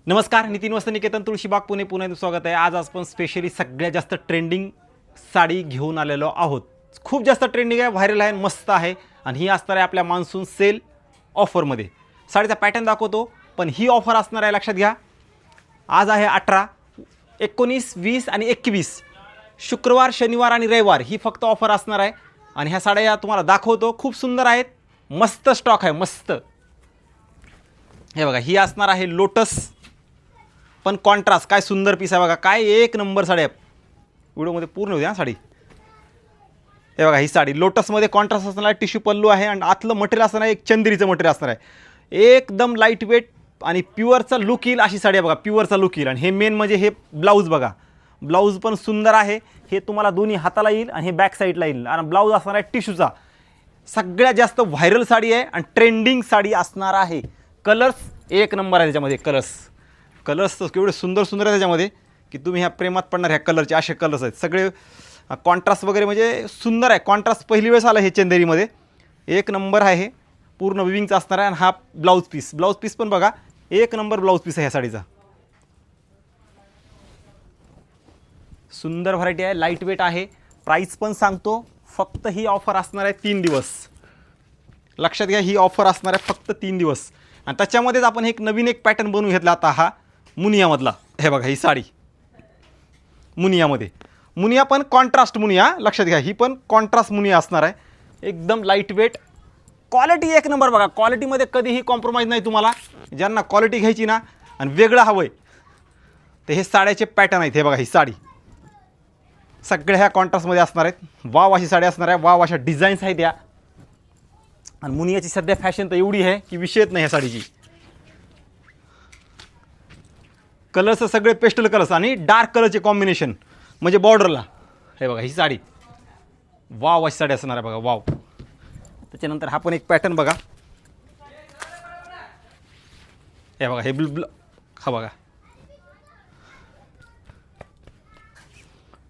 नमस्कार, नितीन वस्त्र निकेतन तुळशीबाग पुणे पुन्हा स्वागत आहे। आज आपण स्पेशली सगळ्यात जास्त ट्रेंडिंग साडी घेऊन आलेलो आहोत। खूप जास्त ट्रेंडिंग आहे, व्हायरल आहे, मस्त आहे आणि ही असणार आहे आपल्या मान्सून सेल ऑफरमध्ये। साडीचा पॅटर्न दाखवतो, पण ही ऑफर असणार आहे लक्षात घ्या। आज आहे 18, 19, 20 आणि 21 शुक्रवार, शनिवार आणि रविवार ही फक्त ऑफर असणार आहे आणि ह्या साड्या तुम्हाला दाखवतो, खूप सुंदर आहेत, मस्त स्टॉक आहे, मस्त। हे बघा, ही असणार आहे लोटस पण कॉन्ट्रास्ट, काय सुंदर पीस आहे बघा, काय एक नंबर साडी आहे। व्हिडिओमध्ये पूर्ण होती हा साडी। हे बघा, ही साडी लोटसमध्ये कॉन्ट्रास्ट असणार आहे, टिश्यू पल्लू आहे आणि आतलं मटेरियल असणार आहे एक चंदेरीचं मटेरियल असणार आहे, एकदम लाईट वेट आणि प्युअरचा लुक येईल अशी साडी आहे बघा, प्युअरचा लुक येईल। आणि हे मेन म्हणजे हे ब्लाऊज बघा, ब्लाऊज पण सुंदर आहे, हे तुम्हाला दोन्ही हाताला येईल आणि हे बॅक साईडला येईल आणि ब्लाऊज असणार आहे टिश्यूचा। सगळ्यात जास्त व्हायरल साडी आहे आणि ट्रेंडिंग साडी असणार आहे। कलर्स एक नंबर आहे त्याच्यामध्ये, कलर्स तर केवढे सुंदर सुंदर आहे त्याच्यामध्ये की तुम्ही ह्या प्रेमात पडणार। ह्या कलरचे असे कलर्स आहेत सगळे, कॉन्ट्रास्ट वगैरे म्हणजे सुंदर आहे। कॉन्ट्रास्ट पहिली वेळेस आला हे चंदेरीमध्ये, एक नंबर आहे, हे पूर्ण विविंगचा असणार आहे। आणि हा ब्लाऊज पीस पण बघा, एक नंबर ब्लाऊज पीस आहे ह्या साडीचा, सुंदर व्हरायटी आहे, लाईट वेट आहे। प्राईस पण सांगतो, फक्त ही ऑफर असणार आहे 3 दिवस, लक्षात घ्या, ही ऑफर असणार आहे फक्त 3 दिवस। आणि त्याच्यामध्येच आपण एक नवीन पॅटर्न बनवून घेतला आता, हा मुनियामधला। हे बघा, ही साडी मुनियामध्ये, मुनिया पण कॉन्ट्रास्ट मुनिया, लक्षात घ्या, ही पण कॉन्ट्रास्ट मुनिया असणार आहे, एकदम लाईट वेट, क्वालिटी एक नंबर बघा। क्वालिटीमध्ये कधीही कॉम्प्रोमाइज नाही तुम्हाला। ज्यांना क्वालिटी घ्यायची ना आणि वेगळं हवं आहे तर हे साड्याचे पॅटर्न आहेत। हे बघा, ही साडी सगळ्या ह्या कॉन्ट्रास्टमध्ये असणार आहेत, वाव अशी साडी असणार आहे, वाव अशा डिझाईन्स आहेत या। आणि मुनियाची सध्या फॅशन तर एवढी आहे की विषयच नाही ह्या साडीची। कलर्स सगळे पेस्टल कलर्स आणि डार्क कलरचे कॉम्बिनेशन म्हणजे बॉर्डरला। हे बघा, ही साडी वाव अशी साडी असणार आहे बघा, वाव। त्याच्यानंतर हा पण एक पॅटर्न बघा, हे बघा, हे हा बघा,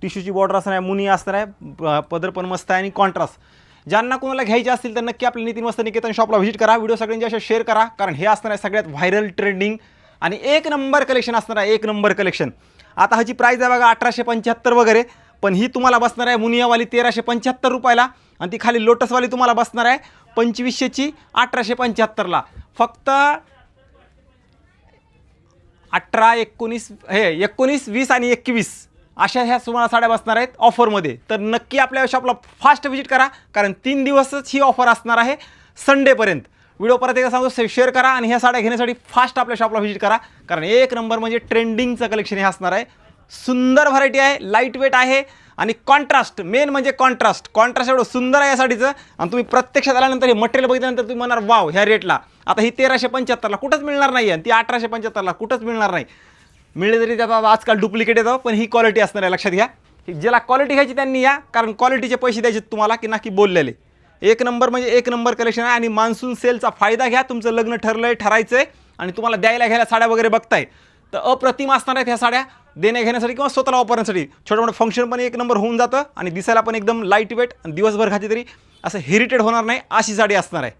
टिश्यूची बॉर्डर असणार आहे, मुनिया असणार आहे, पदर पण मस्त आहे आणि कॉन्ट्रास्ट। ज्यांना कोणाला घ्यायचे असतील तर नक्की आपल्या नितीन वस्त्र निकेतन शॉपला व्हिजिट करा, व्हिडिओ सगळ्यांच्या अशा शेअर करा, कारण हे असणार आहे सगळ्यात व्हायरल ट्रेंडिंग आणि एक नंबर कलेक्शन असणार आहे, एक नंबर कलेक्शन। आता ह्याची प्राईस आहे बघा 1875 वगैरे, पण ही तुम्हाला बसणार आहे मुनियावाली 1375 रुपयाला आणि ती खाली लोटसवाली तुम्हाला बसणार आहे 2500ची 1875ला। फक्त 18, 19 हे 19, 20 आणि 21 अशा ह्या तुम्हाला साड्या बसणार आहेत ऑफरमध्ये। तर नक्की आपल्या शॉपला फास्ट व्हिजिट करा, कारण 3 दिवसच ही ऑफर असणार आहे, संडेपर्यंत। व्हिडिओ परत एकदा सांगतो, शेअर करा आणि ह्या साड्या घेण्यासाठी फास्ट आपल्या शॉपला व्हिजिट करा, कारण एक नंबर म्हणजे ट्रेंडिंगचं कलेक्शन हे असणार आहे। सुंदर व्हरायटी आहे, लाईट वेट आहे आणि कॉन्ट्रास्ट, मेन म्हणजे कॉन्ट्रास्ट एवढं सुंदर आहे या साडीचं। आणि तुम्ही प्रत्यक्षात आल्यानंतर हे मटेरियल बघितल्यानंतर तुम्ही म्हणाल वाव, ह्या रेटला आता ही 1375ला कुठंच मिळणार नाही आणि ती 1875ला कुठंच मिळणार नाही। मिळले तरी त्याचा आजकाल डुप्लिकेट येतं, पण ही क्वालिटी असणार आहे, लक्षात घ्या। ज्याला क्वालिटी घ्यायची त्यांनी या, कारण क्वालिटीचे पैसे द्यायचे तुम्हाला की नक्की बोललेले। एक नंबर म्हणजे एक नंबर कलेक्शन आहे आणि मान्सून सेलचा फायदा घ्या। तुमचं लग्न ठरायचं आहे आणि तुम्हाला द्यायला घ्यायला साड्या वगैरे बघताय तर अप्रतिम असणार आहेत ह्या साड्या देण्या घेण्यासाठी किंवा स्वतःला वापरण्यासाठी। छोटं मोठं फंक्शन पण एक नंबर होऊन जातं आणि दिसायला पण एकदम लाईट वेट आणि दिवसभर घातली तरी असं हेरिटेड होणार नाही अशी साडी असणार आहे।